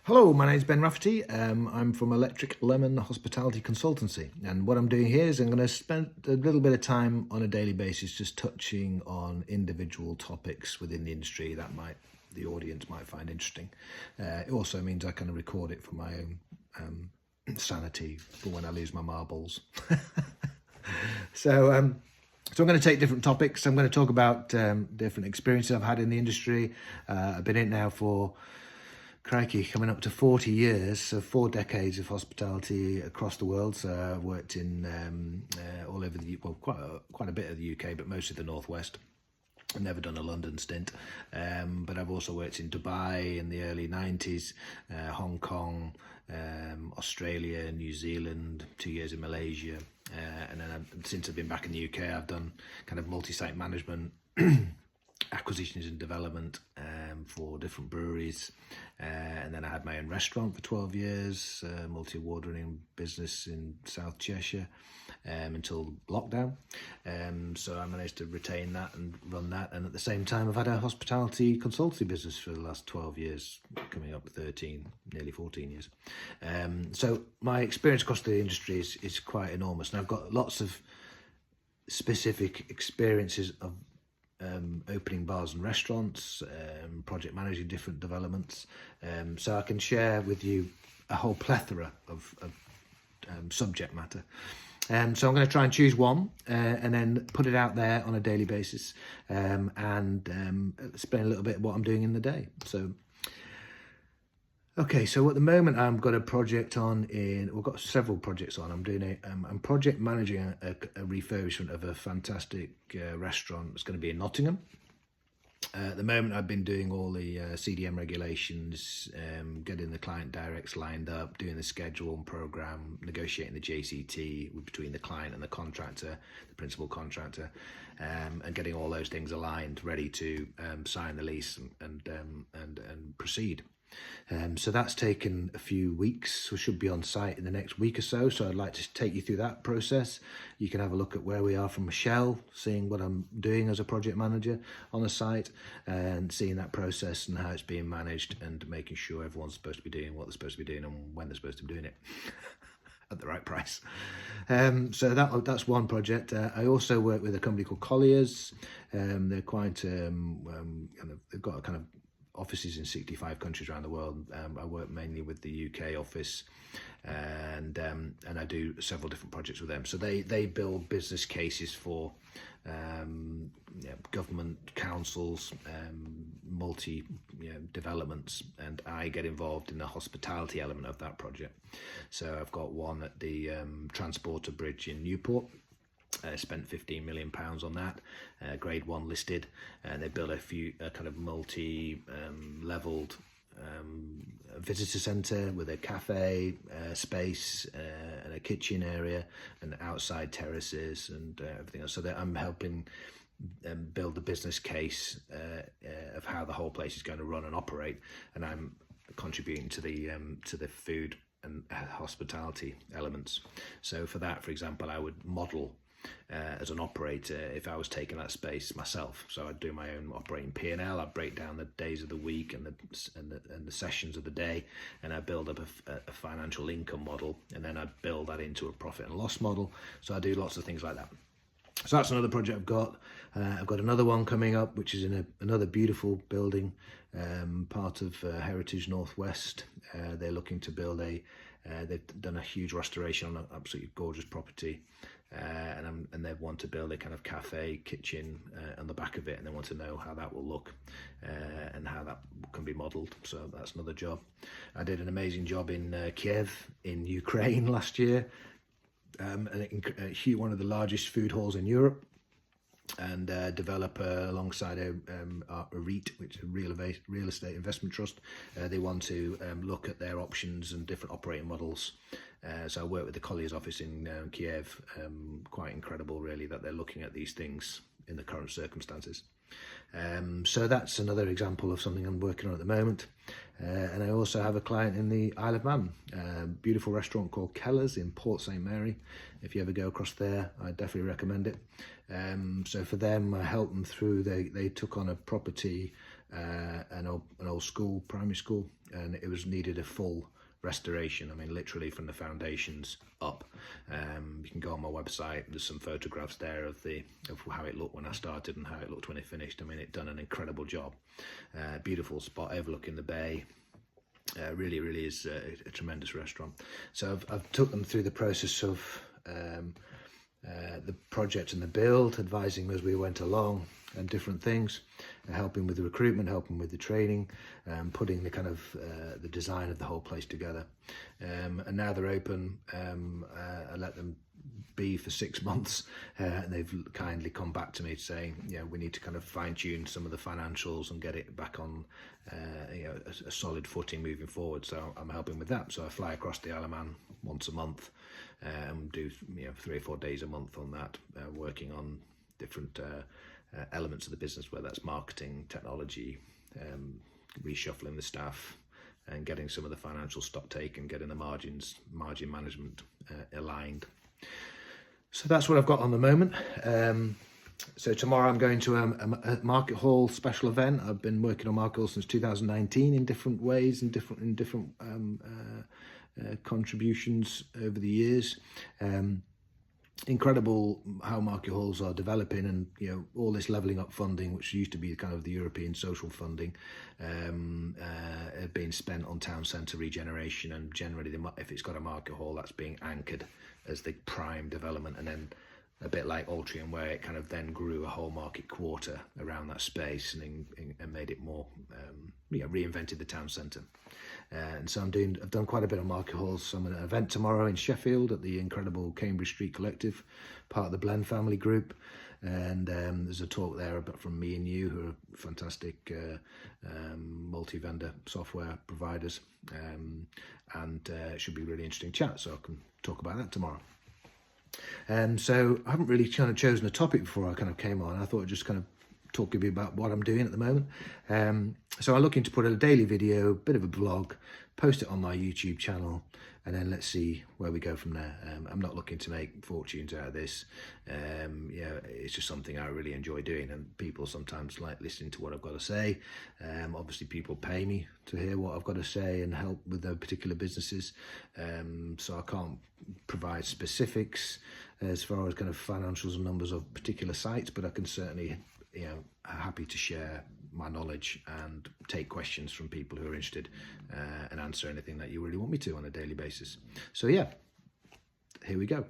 Hello, my name is Ben Rafferty. I'm from Electrik Lemon Hospitality Consultancy, and what I'm doing here is I'm going to spend a little bit of time on a daily basis just touching on individual topics within the industry that the audience might find interesting. It also means I kind of record it for my own sanity for when I lose my marbles. So I'm going to take different topics. I'm going to talk about different experiences I've had in the industry. I've been in it now for crikey, coming up to 40 years, so 4 decades of hospitality across the world. So I've worked in all over quite a bit of the UK, but mostly the Northwest. I've never done a London stint, but I've also worked in Dubai in the early 90s, Hong Kong, Australia, New Zealand, 2 years in Malaysia, and then since I've been back in the UK, I've done kind of multi-site management, acquisitions and development for different breweries, and then I had my own restaurant for 12 years, multi-award-winning business in South Cheshire until lockdown. So I managed to retain that and run that, and at the same time I've had a hospitality consultancy business for the last 12 years, coming up to 13, nearly 14 years. So my experience across the industry is quite enormous, and I've got lots of specific experiences of opening bars and restaurants, project managing different developments, so I can share with you a whole plethora of subject matter. So I'm going to try and choose one and then put it out there on a daily basis, and explain a little bit what I'm doing in the day. So okay, so at the moment I've got a project on we've got several projects on. I'm project managing a refurbishment of a fantastic restaurant that's going to be in Nottingham. At the moment I've been doing all the CDM regulations, getting the client directs lined up, doing the schedule and program, negotiating the JCT between the client and the contractor, the principal contractor, and getting all those things aligned, ready to sign the lease and proceed. So that's taken a few weeks. We should be on site in the next week or so. So I'd like to take you through that process. You can have a look at where we are from Michelle, seeing what I'm doing as a project manager on the site, and seeing that process and how it's being managed, and making sure everyone's supposed to be doing what they're supposed to be doing and when they're supposed to be doing it at the right price. So that's one project. I also work with a company called Collier's. They're quite they've got a kind of offices in 65 countries around the world. I work mainly with the UK office, and I do several different projects with them. So they build business cases for government councils, multi developments, and I get involved in the hospitality element of that project. So I've got one at the Transporter Bridge in Newport. Spent £15 million on that, grade 1 listed, and they built a kind of multi-leveled visitor centre with a cafe space and a kitchen area and outside terraces and everything else. So that I'm helping build the business case of how the whole place is going to run and operate, and I'm contributing to the food and hospitality elements. So for that, for example, I would model as an operator if I was taking that space myself. So I'd do my own operating P&L. I'd break down the days of the week and the sessions of the day, and I'd build up a financial income model, and then I'd build that into a profit and loss model. So I do lots of things like that. So that's another project I've got. I've got another one coming up, which is in another beautiful building, part of Heritage Northwest. They're looking to build they've done a huge restoration on an absolutely gorgeous property, and they want to build a kind of cafe kitchen on the back of it, and they want to know how that will look and how that can be modelled. So that's another job. I did an amazing job in Kiev in Ukraine last year, one of the largest food halls in Europe, and developer alongside a REIT, which is a real estate investment trust. They want to look at their options and different operating models. So I work with the Collier's office in Kiev. Quite incredible, really, that they're looking at these things in the current circumstances. So that's another example of something I'm working on at the moment. And I also have a client in the Isle of Man, a beautiful restaurant called Keller's in Port St Mary. If you ever go across there, I definitely recommend it. So for them, I helped them through, they took on a property an old school, primary school, and it was needed a full restoration. I mean, literally from the foundations up. You can go on my website. There's some photographs there of how it looked when I started and how it looked when it finished. I mean, it done an incredible job. Beautiful spot overlooking the bay. Really is a tremendous restaurant. So I've took them through the process of the project and the build, advising as we went along and different things, helping with the recruitment, helping with the training, putting the kind of the design of the whole place together. And now they're open. I let them be for 6 months, and they've kindly come back to me saying, we need to kind of fine tune some of the financials and get it back on a solid footing moving forward. So I'm helping with that. So I fly across the Isle of Man once a month, do 3 or 4 days a month on that, working on different elements of the business, whether that's marketing, technology, reshuffling the staff, and getting some of the financial stock taken, getting the margin management aligned. So that's what I've got on the moment. So tomorrow I'm going to a market hall special event. I've been working on market hall since 2019 in different ways, in different contributions over the years. Incredible how market halls are developing, and all this levelling up funding, which used to be kind of the European social funding, being spent on town centre regeneration, and generally if it's got a market hall, that's being anchored as the prime development, and then a bit like Altrincham, where it kind of then grew a whole market quarter around that space and made it more, reinvented the town centre. And so I've done quite a bit of market halls. So I'm at an event tomorrow in Sheffield at the incredible Cambridge Street Collective, part of the Blend family group. And there's a talk there from Me and You, who are fantastic multi-vendor software providers. And it should be a really interesting chat, so I can talk about that tomorrow. So I haven't really kind of chosen a topic before I kind of came on. I thought I'd just kind of talk a bit about what I'm doing at the moment. So I'm looking to put a daily video, bit of a vlog, post it on my YouTube channel, and then let's see where we go from there. I'm not looking to make fortunes out of this. It's just something I really enjoy doing, and people sometimes like listening to what I've got to say. Obviously people pay me to hear what I've got to say and help with their particular businesses. So I can't provide specifics as far as kind of financials and numbers of particular sites, but I can certainly, happy to share my knowledge and take questions from people who are interested, and answer anything that you really want me to on a daily basis. So yeah, here we go.